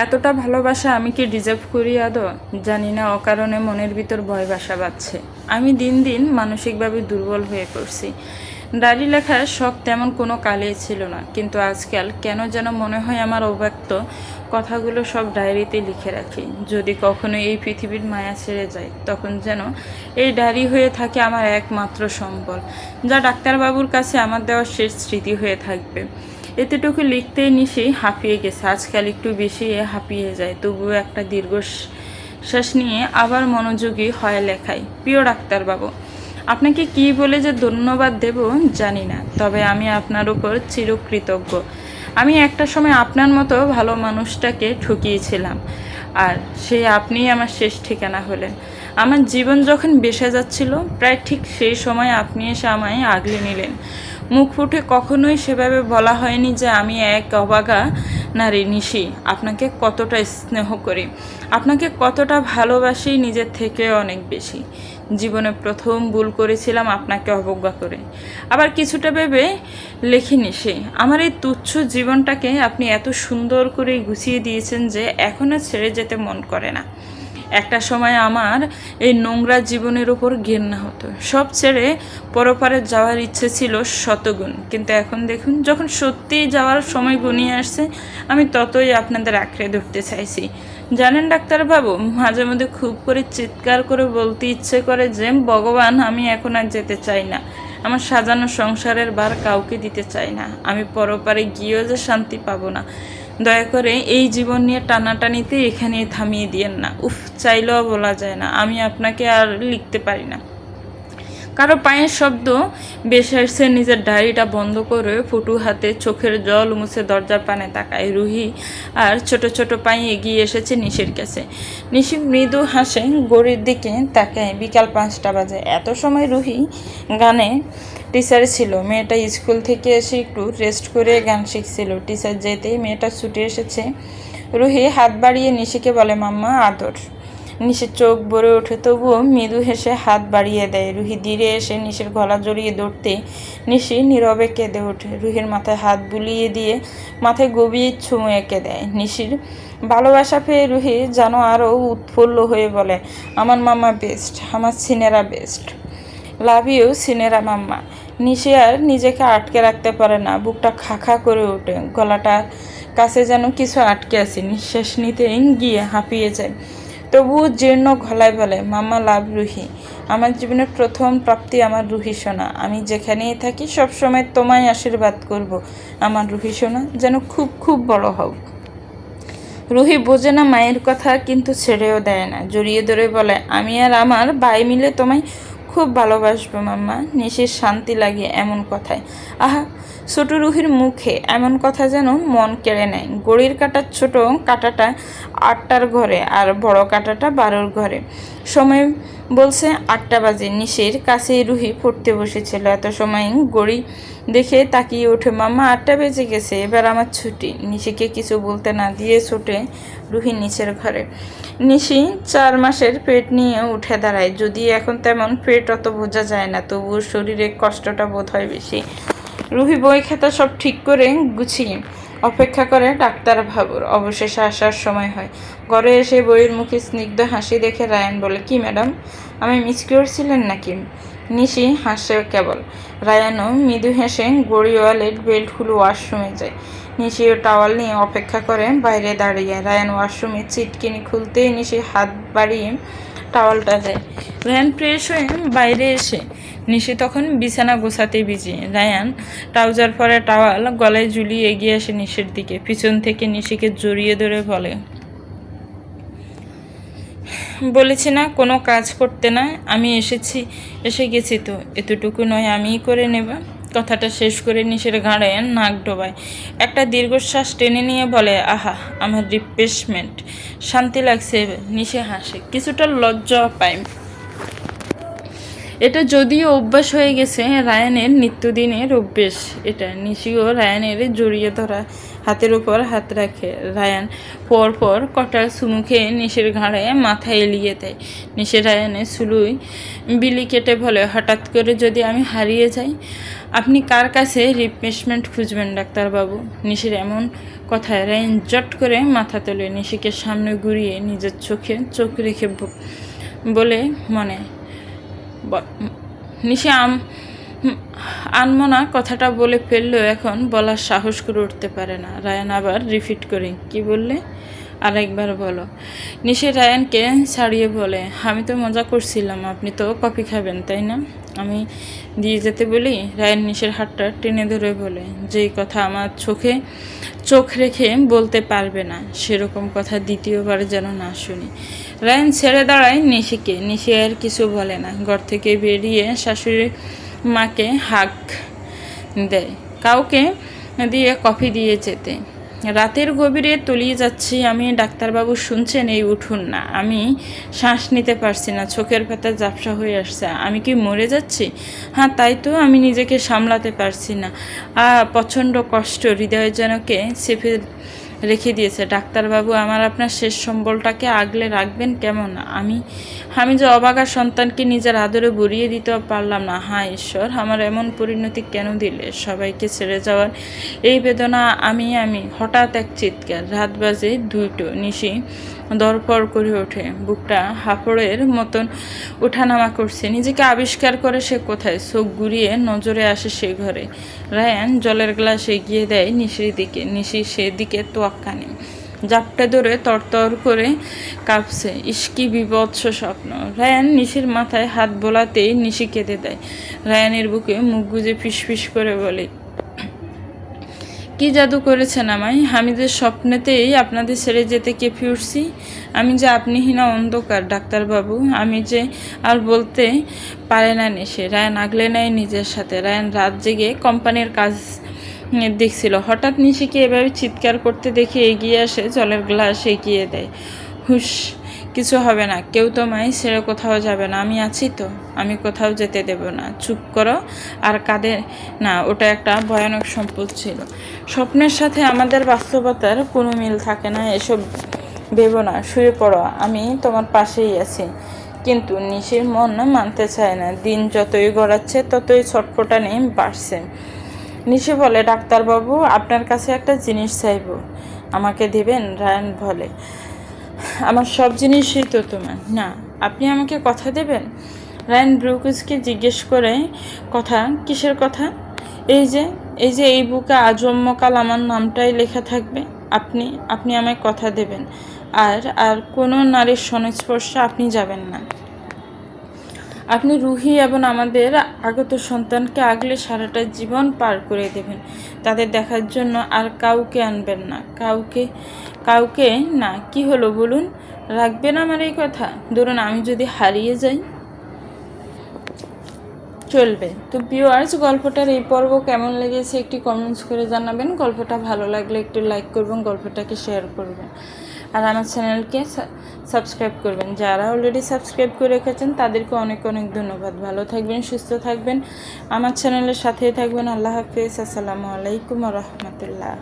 এতটা ভালোবাসা আমি কি ডিজার্ভ করি আদৌ? জানি না, অকারণে মনের ভিতর ভয় বাসা বাঁধছে। আমি দিন দিন মানসিকভাবে দুর্বল হয়ে পড়ছি। ডায়েরি লেখার শখ তেমন কোনো কালেই ছিল না, কিন্তু আজকাল কেন যেন মনে হয় আমার অব্যক্ত কথাগুলো সব ডায়েরিতে লিখে রাখি। যদি কখনো এই পৃথিবীর মায়া ছেড়ে যায়, তখন যেন এই ডায়েরি হয়ে থাকে আমার একমাত্র সম্বল, যা ডাক্তারবাবুর কাছে আমার দেওয়া শেষ স্মৃতি হয়ে থাকবে। এতটুকু লিখতেই নিশেই হাঁপিয়ে গেছে। আজকাল একটু বেশি হাঁপিয়ে যায়, তবুও একটা দীর্ঘশ্বাস নিয়ে আবার মনোযোগী হয় লেখায়। প্রিয় ডাক্তারবাবু, আপনাকে কি বলে যে ধন্যবাদ দেব জানি না, তবে আমি আপনার উপর চিরকৃতজ্ঞ। আমি একটা সময় আপনার মতো ভালো মানুষটাকে ঠকিয়েছিলাম, আর সেই আপনিই আমার শেষ ঠিকানা হলেন। আমার জীবন যখন বেসে যাচ্ছিল, প্রায় ঠিক সেই সময় আপনি এসে আমায় আগলে নিলেন। মুখ ফুটে কখনোই সেভাবে বলা হয়নি যে আমি এক অবাগা নারী নিশি আপনাকে কতটা স্নেহ করি, আপনাকে কতটা ভালোবাসি, নিজের থেকে অনেক বেশি। জীবনে প্রথম ভুল করেছিলাম আপনাকে অবজ্ঞা করে, আবার কিছুটা ভেবে লেখিনি সে। আমার এই তুচ্ছ জীবনটাকে আপনি এত সুন্দর করে গুছিয়ে দিয়েছেন যে এখন আর ছেড়ে যেতে মন করে না। একটা সময় আমার এই নোংরা জীবনের উপর ঘেন্না হতো, সব ছেড়ে পরপারে যাওয়ার ইচ্ছে ছিল শতগুণ। কিন্তু এখন দেখুন, যখন সত্যিই যাওয়ার সময় ঘনিয়ে আসছে, আমি ততই আপনাদের আঁকড়ে ধরতে চাইছি। জানেন ডাক্তারবাবু, মাঝে মধ্যে খুব করে চিৎকার করে বলতে ইচ্ছে করে যে ভগবান, আমি এখন আর যেতে চাই না। আমার সাজানো সংসারের ভার কাউকে দিতে চাই না। আমি পরপারে গিয়েও যে শান্তি পাবো না। দয়া করে এই জীবন নিয়ে টানাটানিতে এখানেই থামিয়ে দিয়েন না। উফ, চাইলেও বলা যায় না, আমি আপনাকে আর লিখতে পারি না। কারো পায়ের শব্দ বেশ আসছে। নিজের ডায়েরিটা বন্ধ করে ফুটু হাতে চোখের জল মুছে দরজার পানে তাকায় রুহি, আর ছোট ছোট পায়ে এগিয়ে এসেছে নিশির কাছে। নিশি মৃদু হাসে, ঘড়ির দিকে তাকায়। বিকাল 5টা বাজে। এত সময় রুহি গানে টিচার ছিল। মেয়েটা স্কুল থেকে এসে একটু রেস্ট করে গান শিখছিল। টিচার যেতেই মেয়েটা ছুটে এসেছে। রুহি হাত বাড়িয়ে নিশিকে বলে, মাম্মা আদর। নিশির চোখ ভরে ওঠে, তবুও মৃদু হেসে হাত বাড়িয়ে দেয়। রুহি ধীরে এসে নিশির গলা জড়িয়ে ধরতে নিশি নীরবে কেঁদে ওঠে। রুহির মাথায় হাত বুলিয়ে দিয়ে মাথায় গভীর চুমু এঁকে দেয়। নিশির ভালোবাসা পেয়ে রুহি যেন আরও উৎফুল্ল হয়ে বলে, আমার মাম্মা বেস্ট, আমার সিনেরা বেস্ট, লাভ ইউ সিনেরা মাম্মা। নিশি আর নিজেকে আটকে রাখতে পারে না, বুকটা খা খা করে ওঠে। গলাটার কাছে যেন কিছু আটকে আছে। নিঃশ্বাস নিতে গিয়ে হাঁপিয়ে যায়। তবুও জীর্ণ গলায় বলে, মাম্মা লাভ রুহি, আমার জীবনের প্রথম প্রাপ্তি আমার রুহি সোনা। আমি যেখানেই থাকি সবসময় তোমায় আশীর্বাদ করব, আমার রুহি সোনা, যেন খুব খুব বড় হও। রুহি বোঝে না মায়ের কথা, কিন্তু ছেড়েও দেয় না। জড়িয়ে ধরে বলে, আমি আর আমার ভাই মিলে তোমায় খুব ভালোবাসবো মাম্মা। নিশির শান্তি লাগে এমন কথায়। আহা, ছোট রুহির মুখে এমন কথা যেন মন কেড়ে নেয়। ঘড়ির কাঁটার ছোট কাঁটাটা 8টার ঘরে আর বড় কাঁটাটা 12র ঘরে। সময় বলছে 8টা বাজে। নিশির কাছেই রুহি পড়তে বসেছিল। এত সময় ঘড়ি দেখে তাকিয়ে ওঠে, মাম্মা 8টা বেজে গেছে, এবার আমার ছুটি। নিশিকে কিছু বলতে না দিয়ে ছোটে রুহি নিচের ঘরে। নিশি 4 মাসের পেট নিয়ে উঠে দাঁড়ায়। যদি এখন তেমন পেট অত বোঝা যায় না, তবুও শরীরে কষ্টটা বোধ হয় বেশি। রুহি বই খাতা সব ঠিক করে গুছিয়ে অপেক্ষা করে ডাক্তারবাবুর। অবশেষে আসার সময় হয়। ঘরে এসে বইয়ের মুখে স্নিগ্ধ হাসি দেখে রায়ান বলে, কি ম্যাডাম, আমি মিস করছিলেন নাকি? নিশি হাসে কেবল। রায়ানও মৃদু হেসে ঘড়ি ওয়ালেট বেল্ট খুলে ওয়াশরুমে যায়। নিশিও টাওয়াল নিয়ে অপেক্ষা করে বাইরে দাঁড়িয়ে। রায়ান ওয়াশরুমে চিটকিনি খুলতেই নিশি হাত বাড়িয়ে টাওয়ালটা দেয়। রায়ান ফ্রেশ হয়ে বাইরে এসে নিশি তখন বিছানা গোছাতে বিজি। রায়ান ট্রাউজার পরে টাওয়াল গলায় ঝুলিয়ে এগিয়ে আসে নিশির দিকে। পিছন থেকে নিশিকে জড়িয়ে ধরে বলে, বলেছি না কোনো কাজ করতে না, আমি এসে গেছি তো, এতটুকু নয় আমিই করে নেব। কথাটা শেষ করে নিশির ঘাড়ে নাক ডোবায়। একটা দীর্ঘশ্বাস টেনে নিয়ে বলে, আহা, আমার রিফ্রেশমেন্ট, শান্তি লাগছে। নিশি হাসে, কিছুটা লজ্জা পায়। এটা যদিও অভ্যাস হয়ে গেছে, রায়ানের নিত্যদিনের অভ্যেস এটা। নিশিও রায়ানের জড়িয়ে ধরা হাতের উপর হাত রাখে। রায়ান পর কটা চুমু খেয়ে নিশির ঘাড়ে মাথা এলিয়ে দেয়। নিশি রায়ানের চুলুই বিলি কেটে বলে, হঠাৎ করে যদি আমি হারিয়ে যাই, আপনি কার কাছে রিপ্লেসমেন্ট খুঁজবেন ডাক্তারবাবু? নিশির এমন কথায় রায়ান জট করে মাথা তোলে, নিশিকে সামনে ঘুরিয়ে নিজের চোখে চোখ রেখে বলে মনে নিশি আনমনা কথাটা বলে ফেললেও এখন বলার সাহস করে উঠতে পারে না। রায়ান আবার রিপিট করে, কি বললে? আরেকবার বলো। নিশি রায়ানকে ছাড়িয়ে বলে, আমি তো মজা করছিলাম, আপনি তো কফি খাবেন তাই না? আমি দিয়ে যেতে বলি। রায়ান নিশির হাতটা টেনে ধরে বলে, যেই কথা আমার চোখ রেখে বলতে পারবে না সেরকম কথা দ্বিতীয়বার যেন না শুনি। রায়ান ছেড়ে দাঁড়ায় নিশিকে। নিশি আর কিছু বলে না, ঘর থেকে বেরিয়ে শাশুড়ি মাকে হাঁক দেয় কাউকে দিয়ে কফি দিয়ে যেতে। রাতের গভীরে তলিয়ে যাচ্ছি আমি। ডাক্তারবাবু শুনছেন? এই উঠুন না, আমি শ্বাস নিতে পারছি না, চোখের পাতা ঝাপসা হয়ে আসছে। আমি কি মরে যাচ্ছি? হ্যাঁ তাই তো, আমি নিজেকে সামলাতে পারছি না। প্রচণ্ড কষ্ট হৃদয় যেনকে চেপে রেখে দিয়েছে। ডাক্তারবাবু, আমার আপনার শেষ সম্বলটাকে আগলে রাখবেন কেমন? আমি যে অবাগা সন্তানকে নিজের আদরে ভরিয়ে দিতেও পারলাম না। হ্যাঁ ঈশ্বর, আমার এমন পরিণতি কেন দিলে? সবাইকে ছেড়ে যাওয়ার এই বেদনা। আমি হঠাৎ এক চিৎকার। রাত বাজে 2টো। নিশি দরপর করে ওঠে, বুকটা হাঁপড়ের মতন ওঠানামা করছে। নিজেকে আবিষ্কার করে সে কোথায়। চোখ ঘুরিয়ে নজরে আসে সে ঘরে। রায়ান জলের গ্লাস এগিয়ে দেয় নিশির দিকে। নিশি সেদিকে তোয়াক্কা নেই, জাপটে ধরে তরতর করে কাঁপছে। ইস্কি বিভৎস স্বপ্ন। রায়ান নিশির মাথায় হাত বোলাতেই নিশি কেঁদে দেয়। রায়ানের বুকে মুখ গুজে ফিসফিস করে বলে, কি জাদু করেছেন আমায়? আমি যে স্বপ্নেতেই আপনাদের ছেড়ে যেতে কেঁপে উঠছি। আমি যে আপনিহীনা অন্ধকার ডাক্তারবাবু। আমি যে আর বলতে পারে না নিশি। রায়ান আগলে নেয় নিজের সাথে। রায়ান রাত জেগে কোম্পানির কাজ দেখছিল। হঠাৎ নিশিকে এভাবে চিৎকার করতে দেখে এগিয়ে আসে, জলের গ্লাস এগিয়ে দেয়। হুশ, কিছু হবে না, কেউ তোমায় ছেড়ে কোথাও যাবে না, আমি আছি তো, আমি কোথাও যেতে দেব না। চুপ করো আর কাঁদে না, ওটা একটা ভয়ানক সম্পদ ছিল। স্বপ্নের সাথে আমাদের বাস্তবতার কোনো মিল থাকে না, এসব ভেবো না, শুয়ে পড়ো, আমি তোমার পাশেই আছি। কিন্তু নিশির মন মানতে চায় না। দিন যতই গড়াচ্ছে ততই ছটফটানি বাড়ছে। নিশি বলে, ডাক্তারবাবু, আপনার কাছে একটা জিনিস চাইব, আমাকে দিবেন? রায়ান বলে, আমার সব জিনিসই তো তোমার। না, আপনি আমাকে কথা দেবেন? রায়ান ব্রুকুসকে জিজ্ঞেস করে, কথা? কিসের কথা? এই যে এই বুকে আজন্মকাল আমার নামটাই লেখা থাকবে। আপনি আমায় কথা দেবেন, আর কোনো নারীর সংস্পর্শে আপনি যাবেন না। আপনি রুহি এবং আমাদের আগত সন্তানকে আগলে সারাটা জীবন পার করে দেবেন। তাদের দেখার জন্য আর কাউকে আনবেন না, কাউকে না। কি হলো বলুন? রাখবেন আমার এই কথা? ধরুন আমি যদি হারিয়ে যাই? চলবে তো। ভিউয়ার্স, গল্পটার এই পর্ব কেমন লেগেছে একটি কমেন্টস করে জানাবেন। গল্পটা ভালো লাগলে একটু লাইক করবেন, গল্পটাকে শেয়ার করবেন, আর আমার চ্যানেলকে সাবস্ক্রাইব করবেন। যারা অলরেডি সাবস্ক্রাইব করে রেখেছেন তাদেরকে অনেক অনেক ধন্যবাদ। ভালো থাকবেন, সুস্থ থাকবেন, আমার চ্যানেলের সাথেই থাকবেন। আল্লাহ হাফেজ। আসসালামু আলাইকুম ওয়া রাহমাতুল্লাহ।